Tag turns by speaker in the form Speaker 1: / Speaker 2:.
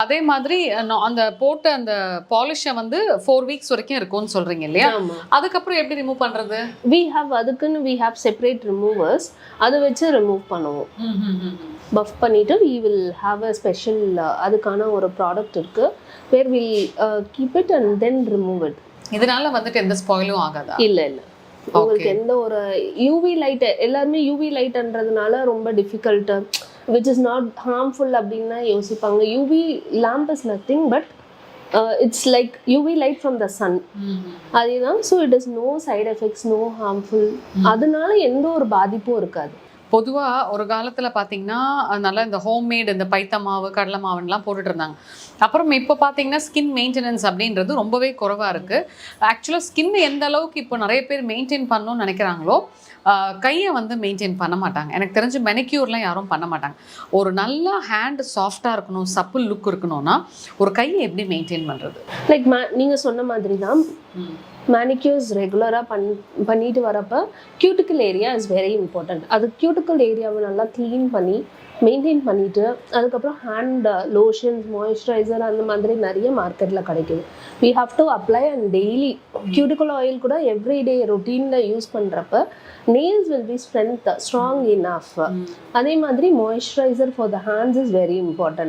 Speaker 1: அதே மாதிரி அந்த போட்ட அந்த பாலிஷை வந்து 4 வீக்ஸ் வரைக்கும் இருக்கும்னு சொல்றீங்க இல்லையா? அதுக்கப்புறம் எப்படி ரிமூவ் பண்றது?
Speaker 2: அதுக்குன்னு we have separate removers. அதை வச்சு ரிமூவ் பண்ணுவோம். பஃப் பண்ணிட்டு we will have a special அதுக்கான ஒரு ப்ராடக்ட் இருக்கு where we'll keep it and then remove it.
Speaker 1: இதனால வந்துட்டு எந்த ஸ்பாயிலும் ஆகாதா?
Speaker 2: இல்ல உங்களுக்கு எந்த ஒரு யூவி லைட், எல்லாருமே யூவி லைட்ன்றதுனால ரொம்ப difficult which is not harmful அப்படின்னு யோசிப்பாங்க. UV lamp is nothing but it's like UV light from the sun, அதுதான். So it is no side effects, no harmful, அதனால எந்த ஒரு பாதிப்பும் இருக்காது.
Speaker 1: பொதுவாக ஒரு காலத்தில் பார்த்தீங்கன்னா நல்லா இந்த ஹோம்மேட் இந்த பைத்த மாவு கடலை மாவுன்னெலாம் போட்டுட்டு இருந்தாங்க. அப்புறம் இப்போ பார்த்தீங்கன்னா ஸ்கின் மெயின்டெனன்ஸ் அப்படின்றது ரொம்பவே குறைவாக இருக்குது. ஆக்சுவலாக ஸ்கின் எந்த அளவுக்கு இப்போ நிறைய பேர் மெயின்டைன் பண்ணணும்னு நினைக்கிறாங்களோ கையை வந்து மெயின்டைன் பண்ண மாட்டாங்க. எனக்கு தெரிஞ்சு மெனிக்யூர்லாம் யாரும் பண்ண மாட்டாங்க. ஒரு நல்லா ஹேண்ட் சாஃப்டாக இருக்கணும், சப்புல் லுக் இருக்கணும்னா ஒரு கையை எப்படி மெயின்டைன் பண்ணுறது?
Speaker 2: லைக் நீங்கள் சொன்ன மாதிரி தான் மேனிக்யூர்ஸ் ரெகுலராக பண்ணிட்டு வரப்போ cuticle area is very important. அது கியூட்டிக்கல் ஏரியாவை நல்லா க்ளீன் பண்ணி மெயின்டைன் பண்ணிவிட்டு அதுக்கப்புறம் ஹேண்ட் லோஷன்ஸ், மாய்ஸ்சரைசர் அந்த மாதிரி நிறைய மார்க்கெட்டில் கிடைக்குது. we have to apply and daily cuticle oil கூட எவ்ரிடே ரொட்டீனில் யூஸ் பண்ணுறப்ப nails will be strong enough. அதே மாதிரி moisturiser for the hands is very important.